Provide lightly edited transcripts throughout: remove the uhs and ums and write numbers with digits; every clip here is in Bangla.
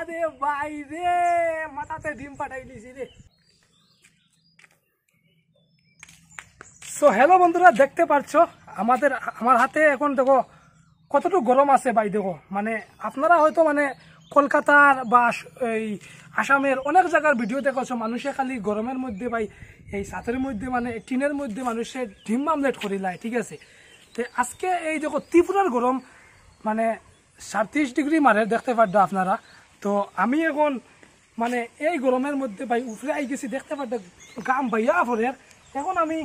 আরে ভাই রে মাথাতে ডিম পাঠাই দিছি রে। সো হ্যালো বন্ধুরা, দেখতে পাচ্ছ আমার হাতে এখন দেখো কতটুকু গরম আছে ভাই। দেখো মানে আপনারা হয়তো মানে কলকাতার বা এই আসামের অনেক জায়গার ভিডিও দেখছো, মানুষে খালি গরমের মধ্যে ভাই এই ছাতের মধ্যে মানে টিনের মধ্যে মানুষে ডিম আমলেট করি লাই, ঠিক আছে। তো আজকে এই দেখো ত্রিপুরার গরম মানে 37 ডিগ্রি মারে, দেখতে পারতো আপনারা। তো আমি এখন মানে এই গরমের মধ্যে ভাই উপরে আই গেছি, দেখতে পারতো গাম ভাইয়া পরে। এখন আমি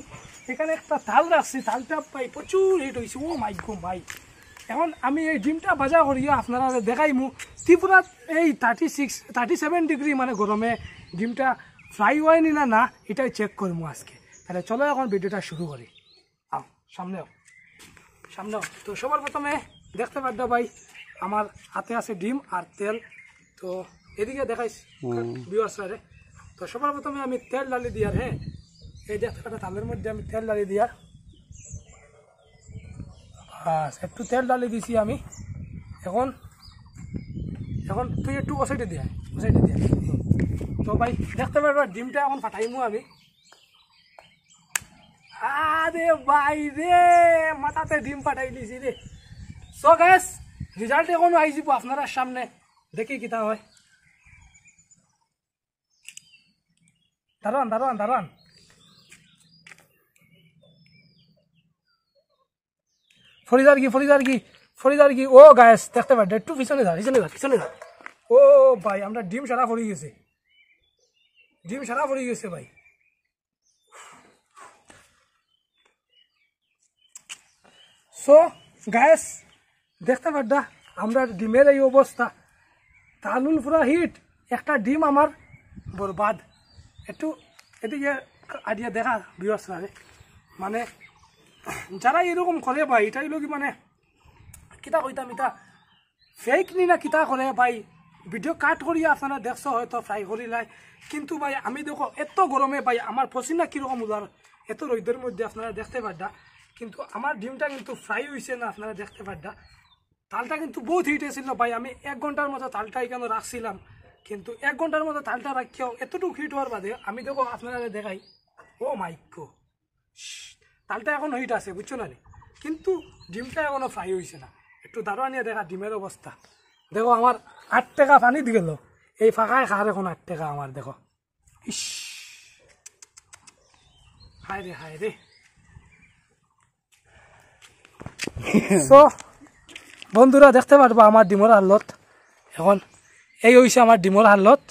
এখানে একটা তাল রাখছি, তালটা ভাই প্রচুর হিট হয়েছে। ও মাই গো ভাই, এখন আমি এই ডিমটা ভাজা করিয়া আপনারা দেখাইমু। ত্রিপুরাত এই 37 ডিগ্রি মানে গরমে ডিমটা ফ্রাই হয়নি না এটাই চেক করবো আজকে। তাহলে চলো এখন ভিডিওটা শুরু করি। সামনেও তো সবার প্রথমে দেখতে পারতো ভাই আমার হাতে আছে ডিম আর তেল। তো এদিকে দেখাইস ভিউয়ার্সরা। তো সবার প্রথমে আমি তেল ডালি দিয়ার, হ্যাঁ এই দেখতে পারতো তালের মধ্যে আমি তেল ডালি দিয়ার। একটু তেল ডালি দিছি আমি। এখন তুই একটু ওসাইডে দিয়া। তো ভাই দেখতে পারবা ডিমটা এখন ফাটাইমু আমি। আরে ভাই রে মাথাতে ডিম ফাটাই দিছি রে। সো গাইস রেজাল্ট এখনো আই যাব আপনারা সামনে, দেখি কিতা হয়। দাঁড়ান ফরিদার কি ও গায়েস দেখতে পারে একটু পিছনে যা। ও ভাই আমরা ডিম সারা পড়ে গেছে ভাই। সো গায়েস দেখতে পারডা আমরা ডিমের এই অবস্থা, তালুল পুরা হিট, একটা ডিম আমার বরবাদ। একটু এদিকে আইডিয়া দেখা ভিউয়ার্সরা, মানে যারা এরকম করে ভাই এটাই লোক মানে কিতা কইতাম এটা ফেক নি না কিতা করে ভাই। ভিডিও কাট করিয়া আপনারা দেখছো হয়তো ফ্রাই করিলাই, কিন্তু ভাই আমি দেখো এত গরমে ভাই আমার পসিনা কিরকম উদার, এত রোদের মধ্যে আপনারা দেখতে পারডা। কিন্তু আমার ডিমটা কিন্তু ফ্রাই হয়েছে না, আপনারা দেখতে পারডা। তালটা কিন্তু বহুত হিট এসেছিল ভাই। আমি 1 ঘন্টার মতো তালটা এখানে রাখছিলাম, কিন্তু 1 ঘন্টার মতো তালটা রাখিও এতটুকু হিট হওয়ার বাদে আমি দেখো আপনারা দেখাই। ও মাইকো তালটা এখন হিট আছে বুঝছো না, কিন্তু ডিমটা এখনো ফ্রাই হয়েছে না। একটু দাঁড়া নিয়ে দেখা ডিমের অবস্থা। দেখো আমার 8 টাকা পানি দিয়ে গেল এই ফাঁকায় খার, এখন 8 টাকা আমার। দেখো ইস হায় রে। সো বন্ধুরা দেখতে পারবো আমার ডিমর হালত এখন এই হয়েছে আমার ডিমর হালত।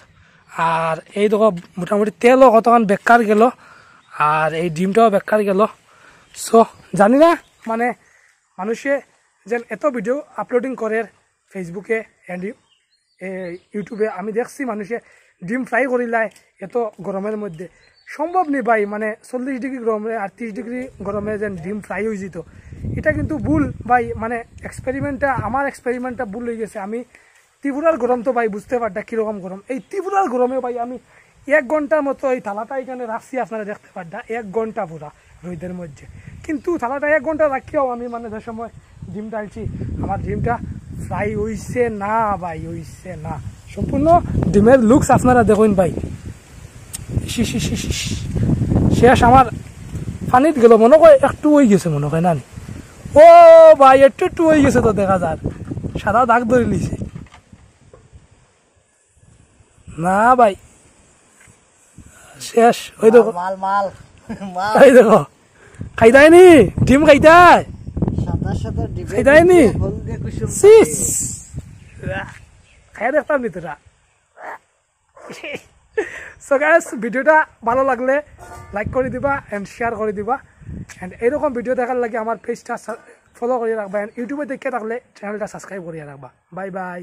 আর এই দেখো মোটামুটি তেলও কতক্ষণ বেকার গেল, আর এই ডিমটাও বেকার গেল। সো জানি না মানে মানুষে যেন এত ভিডিও আপলোডিং করে ফেসবুকে অ্যান্ড ইউটিউবে, আমি দেখছি মানুষে ডিম ফ্রাই করিলায় এত গরমের মধ্যে। সম্ভব নেই ভাই, মানে 40 ডিগ্রি গরমে 38 ডিগ্রি গরমে যেন ডিম ফ্রাই হয়ে যেত, এটা কিন্তু ভুল ভাই। মানে আমার এক্সপেরিমেন্টটা ভুল হয়ে গেছে। আমি ত্রিপুরার গরম তো ভাই বুঝতে পারটা কীরকম গরম। এই ত্রিপুরার গরমে ভাই আমি 1 ঘন্টার মতো এই থালাটা এখানে রাখছি, আপনারা দেখতে পারটা 1 ঘন্টা পুরা রোদের মধ্যে। কিন্তু থালাটা 1 ঘন্টা রাখিও আমি মানে যে সময় ডিম ডালছি আমার ডিমটা ফ্রাই হইছে না ভাই, হইছে না। সম্পূর্ণ ডিমের লুকস আপনারা দেখুন ভাই। শেষ আমার পানিত গেল মনে হয় একটু হয়ে গেছে মনে হয় না। ও ভাই একটু হয়ে গেছে তো দেখা যার সাদা দাগ ধরে লিছে না ভাই। শেষ ওই দেখো ওই দেখো খাইতায়নি ডিম খাইতায় খাইতায়নি খাই দেখতাম নি তোরা। সো গাইস ভিডিওটা ভালো লাগলে লাইক করে দিবা এন্ড শেয়ার করে দিবা, এন্ড এইরকম ভিডিও দেখার লাগে আমার পেজটা ফলো করে রাখবা, এন্ড ইউটিউবে দেখে থাকলে চ্যানেলটা সাবস্ক্রাইব করে রাখবা। Bye bye.